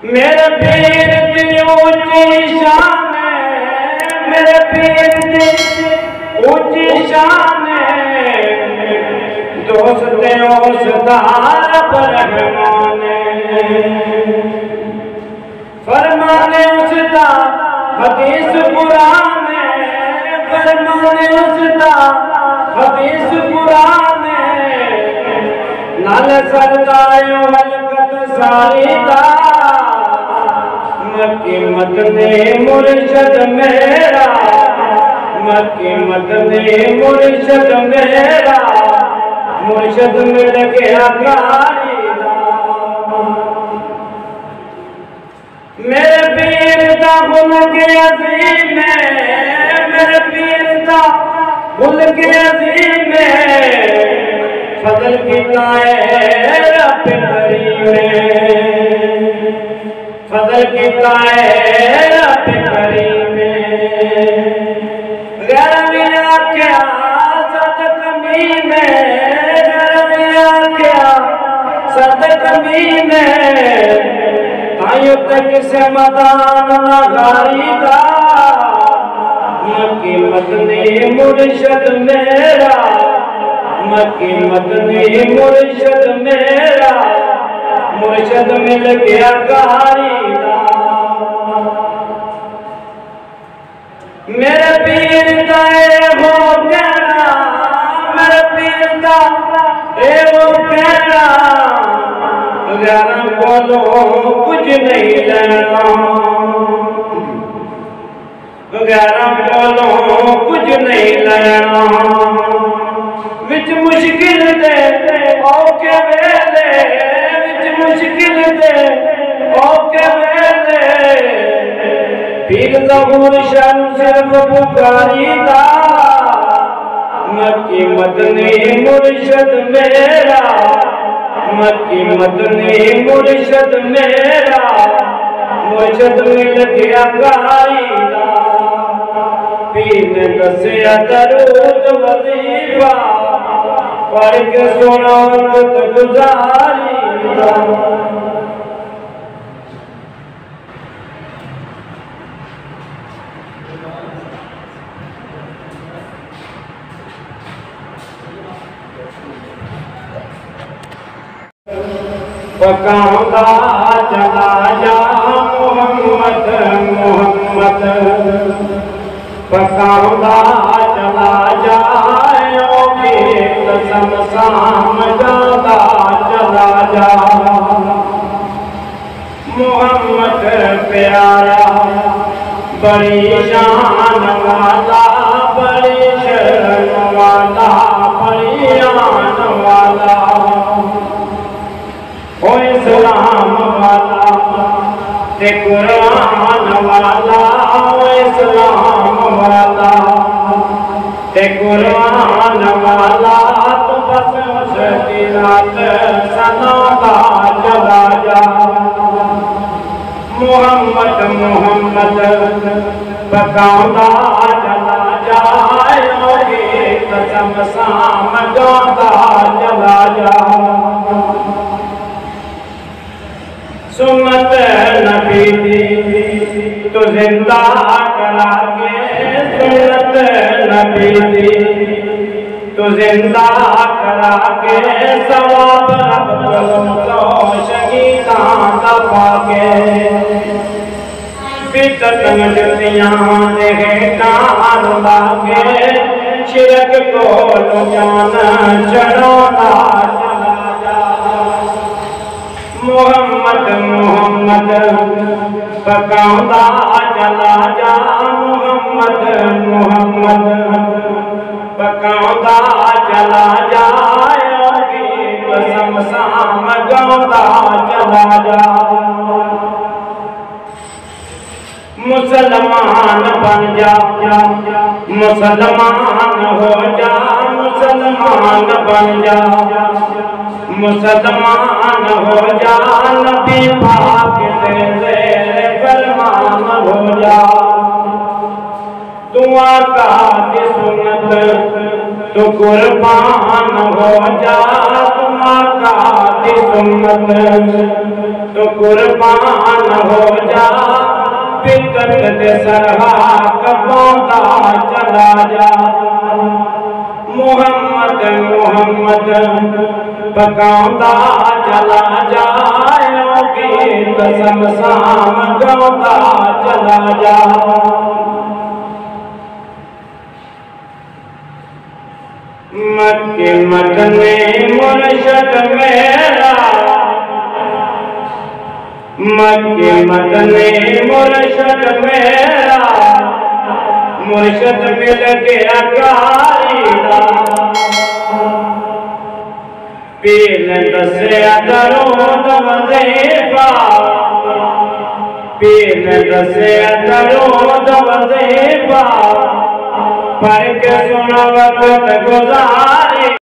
मेरे पीर की ऊंची शान है, मेरे पीर की ऊंची शान है, दोस्त औसदार परमाने फरमाने उसदा हदीस कुरान है, फरमाने उसदा हदीस कुरान है, नाल सरदायो हलकत सारी दा मक्की मदने मुर्शद मेरा, मक्की मदने मुर्शद मेरा, मुर्शद मिल गया कारीदा। मेरे पीर दा भुल के अजीम है, मेरे पीर दा भुल के अजीम है, फजल किता है रब करीम है, फजल किता है रब करीम है। गैर मिला क्या सद कमीन है, गैर मिला क्या सद कमीन है, तायों तक से मदान नगारीदा मक्की मदनी मुर्शद मेरा, मक्की मदनी मुर्शद मेरा, मुर्शद मिल गया कारीदा। मेरे पीर का हो कहना, मेरे पीर का वो कहना, ग्यारह बोलो कुछ नहीं लेना, ग्यारह बोलो कुछ नहीं लेना, विच मुश्किल दे औके वेले, विच मुश्किल दे औके वेले, पीर ज़हूर शान सिर्फ पुकारीदा मक्की मदनी मुर्शद मेरा, मक्की मदनी मुर्शद मेरा, मुर्शद मिल गया कारीदा। पीर ने दसिया दरूद वजीफा पढ़ के सोना वक्त गुजारीदा। पकाऊंगा चला जा मोहम्मद मोहम्मद, पकाऊंगा चला जाओगे कसम शाम जाता चला जा। मोहम्मद प्यारा बड़ी शान वाला, बड़ी शरण वाला, बड़ी आन वाला, ओ इस्लाम वाला ते कुरान वाला, ओ इस्लाम वाला ते कुरान वाला, तू बस उसकी रात सनाता चला जा। मोहम्मद मोहम्मद पकाऊंगा चला जाओगे कसम शाम गाता चला जा। सुन्नत नबी दी तो जिंदा करा के, सुन्नत नबी दी तो जिंदा करा के, सवाब रब को शहीदां दा पाके, बिदत जुतियां दे हेठां लाके, शिरक को जान चढ़ाता चला जा। मोहम्मद मोहम्मद पकाऊंगा चला जा, मोहम्मद मोहम्मद पकाऊंगा चला जाओगे कसम शाम गाता चला जा। मुसलमान बन जा, मुसलमान हो जा, मुसलमान बन जा, मुसलमान हो जा, नबी पाक तेरे फरमान हो जा। तू आका की सुन्नत तो कुर्बान हो जा, तुम आका की सुन्नत तो कुर्बान हो जा, फितरत दे सरहा कबौंदा चला जा। मुहम्मद मुहम्मद पकाउंदा चला जा, गीत शमशान गाउंदा चला जा। मक्के मदने मुर्शद मेरा, मक्के मदने मुर्शद मेरा, मुर्शद मिल गया कारीदा। पीर दसिया दरूद वज़ीफ़ा, पीर दसिया दरूद वज़ीफ़ा, पढ़ के सुन वक्त गुज़ार।